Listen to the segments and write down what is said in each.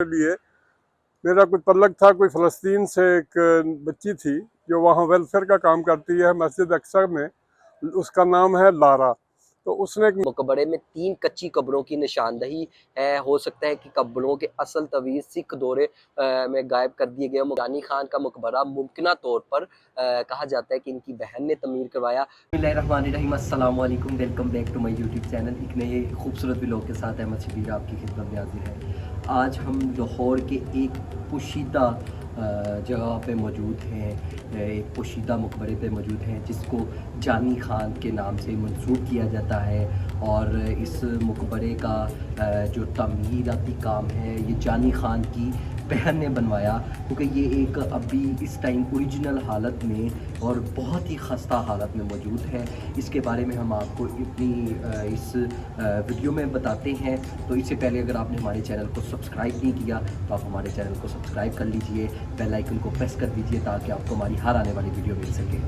लिए मेरा कुछ तल्लक था। कोई फ़लस्तीन से एक बच्ची थी जो वहाँ वेलफेयर का काम करती है मस्जिद अक्सा में, उसका नाम है लारा। तो उसने एक मकबरे में 3 कच्ची कब्रों की निशानदही है। हो सकता है कि कब्रों के असल तवीज़ सिख दौरे में गायब कर दिए गए। जानी खान का मकबरा मुमकिना तौर पर कहा जाता है कि इनकी बहन ने तमीर करवाया। बिस्मिल्लाहिर्रहमानिर्रहीम, अस्सलाम वालेकुम, welcome back to my YouTube channel. एक नए खूबसूरत व्लॉग के साथ अहमद शबीर आपकी खिदमत में हाजिर है। आज हम लाहौर के एक पोशीदा जगह पे मौजूद हैं, एक पोशीदा मकबरे पे मौजूद हैं जिसको जानी खान के नाम से मंसूब किया जाता है। और इस मकबरे का जो तमीराती काम है ये जानी खान की बहन ने बनवाया, क्योंकि ये एक अभी इस टाइम ओरिजिनल हालत में और बहुत ही खस्ता हालत में मौजूद है। इसके बारे में हम आपको अपनी इस वीडियो में बताते हैं। तो इससे पहले अगर आपने हमारे चैनल को सब्सक्राइब नहीं किया तो आप हमारे चैनल को सब्सक्राइब कर लीजिए, बेल आइकन को प्रेस कर दीजिए ताकि आपको हमारी हर आने वाली वीडियो मिल सके।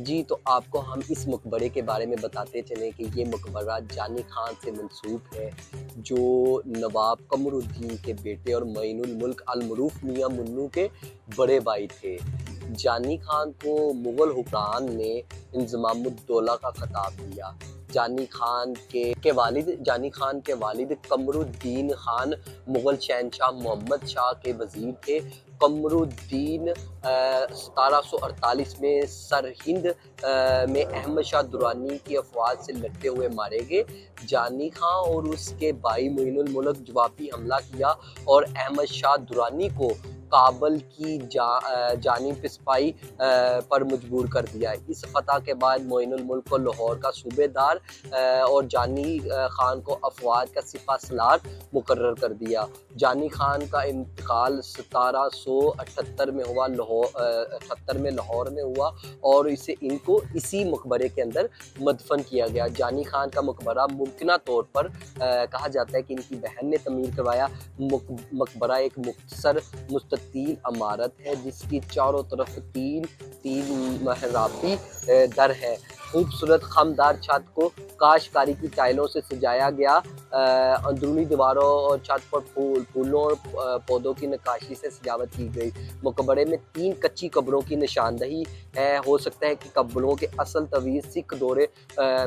जी, तो आपको हम इस मकबरे के बारे में बताते चलें कि ये मकबरा जानी खान से मंसूब है, जो नवाब कमरुद्दीन के बेटे और मईनुल मुल्क अल-मरूफ मियां मुन्नू के बड़े भाई थे। जानी खान को मुग़ल हुक्मरान ने इंज़मामुद्दौला का खिताब दिया। जानी खान के वालिद कमरुद्दीन खान मुग़ल शहंशाह मोहम्मद शाह के वज़ीर थे। कमरुद्दीन 1748 में सरहिंद में अहमद शाह दुरानी की अफवाज से लड़ते हुए मारे गए। जानी खान और उसके भाई मोइनुल मुल्क जवाबी हमला किया और अहमद शाह दुरानी को काबल की जानिब पिसपाई पर मजबूर कर दिया। इस फतह के बाद मोइनुल मुल्क को लाहौर का सूबेदार और जानी खान को अफवाज का सिपहसालार मुकर्रर कर दिया। जानी खान का इंतकाल 1778 में हुआ, 78 में लाहौर में हुआ और इनको इसी मकबरे के अंदर मदफन किया गया। जानी खान का मकबरा मुमकिना तौर पर कहा जाता है कि इनकी बहन ने तमीर करवाया। मकबरा एक मुख्तसर मुस्ततील इमारत है जिसकी चारों तरफ तीन महराबी दर है। खूबसूरत खमदार छत को काशकारी की टाइलों से सजाया गया। अंदरूनी दीवारों और छत पर फूलों और पौधों की नक्काशी से सजावट की गई। मकबरे में 3 कच्ची कब्रों की निशानदही है। हो सकता है कि कब्रों के असल तवीज़ सिख दौरे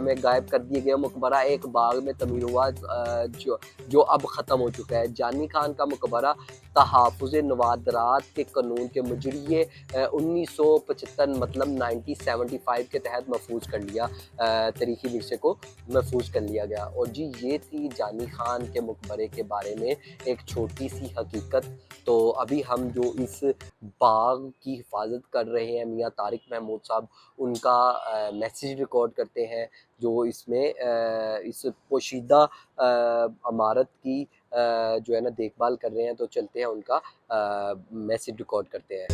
में गायब कर दिए गए। मकबरा एक बाग में तमीर हुआ जो अब ख़त्म हो चुका है। जानी खान का मकबरा तहफ़्फ़ुज़ नवादरात के कानून के मुजरिए 1975 मतलब 1975 के तहत महफूज कर लिया, तारीख़ी विरसे को महफूज कर लिया गया। और जी, ये थी जानी खान के मकबरे के बारे में एक छोटी सी हकीकत। तो अभी हम जो इस बाग की हिफाजत कर रहे हैं मियाँ तारिक महमूद साहब, उनका मैसेज रिकॉर्ड करते हैं जो इसमें इस पोशीदा इमारत की जो है ना देखभाल कर रहे हैं। तो चलते हैं उनका मैसेज रिकॉर्ड करते हैं।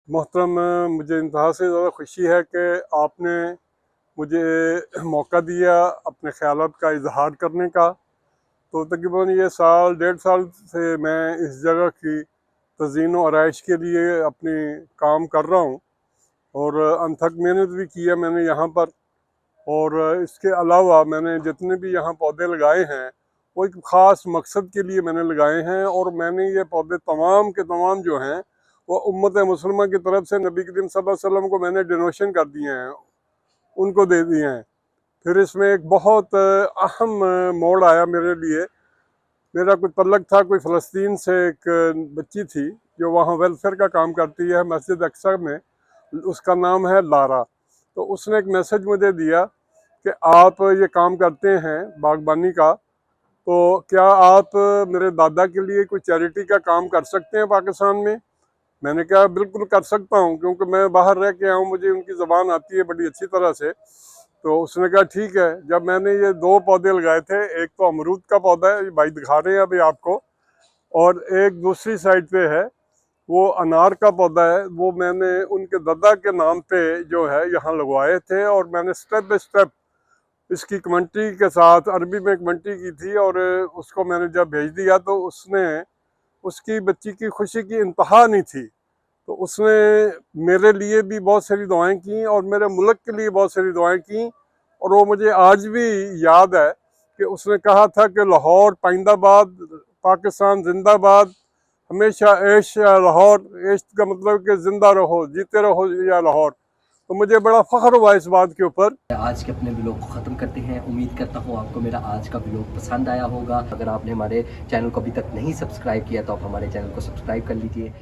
मोहतरम, मुझे इंतहा से ज़्यादा खुशी है कि आपने मुझे मौका दिया अपने ख़यालात का इजहार करने का। तो तकरीबन ये साल 1.5 साल से मैं इस जगह की तज़ीन व आराइश के लिए अपनी काम कर रहा हूँ और अनथक मेहनत भी की है मैंने यहाँ पर। और इसके अलावा मैंने जितने भी यहाँ पौधे लगाए हैं वो एक ख़ास मकसद के लिए मैंने लगाए हैं। और मैंने ये पौधे तमाम के तमाम जो हैं वो उम्मत मुसलमान की तरफ से नबी करीम सल्लल्लाहु अलैहि वसल्लम को मैंने डोनेशन कर दिए हैं, उनको दे दिए हैं। फिर इसमें एक बहुत अहम मोड़ आया मेरे लिए। मेरा कुछ तल्लक था, कोई फ़लस्तीन से एक बच्ची थी जो वहाँ वेलफेयर का काम करती है मस्जिद अक्सा में, उसका नाम है लारा। तो उसने एक मैसेज मुझे दिया कि आप ये काम करते हैं बागबानी का, तो क्या आप मेरे दादा के लिए कोई चैरिटी का काम कर सकते हैं पाकिस्तान में। मैंने कहा बिल्कुल कर सकता हूँ, क्योंकि मैं बाहर रह के आया हूँ, मुझे उनकी ज़बान आती है बड़ी अच्छी तरह से। तो उसने कहा ठीक है। जब मैंने ये 2 पौधे लगाए थे, एक तो अमरूद का पौधा है, ये भाई दिखा रहे हैं अभी आपको, और एक दूसरी साइड पे है वो अनार का पौधा है, वो मैंने उनके दादा के नाम पे जो है यहाँ लगवाए थे, और मैंने स्टेप बाय स्टेप इसकी कमेंट्री के साथ अरबी में कमेंट्री की थी, और उसको मैंने जब भेज दिया तो उसने, उसकी बच्ची की खुशी की इंतहा नहीं थी। तो उसने मेरे लिए भी बहुत सारी दुआएं की और मेरे मुल्क के लिए बहुत सारी दुआएं की, और वो मुझे आज भी याद है कि उसने कहा था कि लाहौर पाइंदाबाद, पाकिस्तान जिंदाबाद, हमेशा ऐश या लाहौर, ऐश का मतलब कि जिंदा रहो, जीते रहो या लाहौर। तो मुझे बड़ा फ़ख्र हुआ इस बात के ऊपर। आज के अपने व्लॉग को ख़त्म करते हैं। उम्मीद करता हूँ आपको मेरा आज का व्लॉग पसंद आया होगा। अगर आपने हमारे चैनल को अभी तक नहीं सब्सक्राइब किया तो आप हमारे चैनल को सब्सक्राइब कर लीजिए।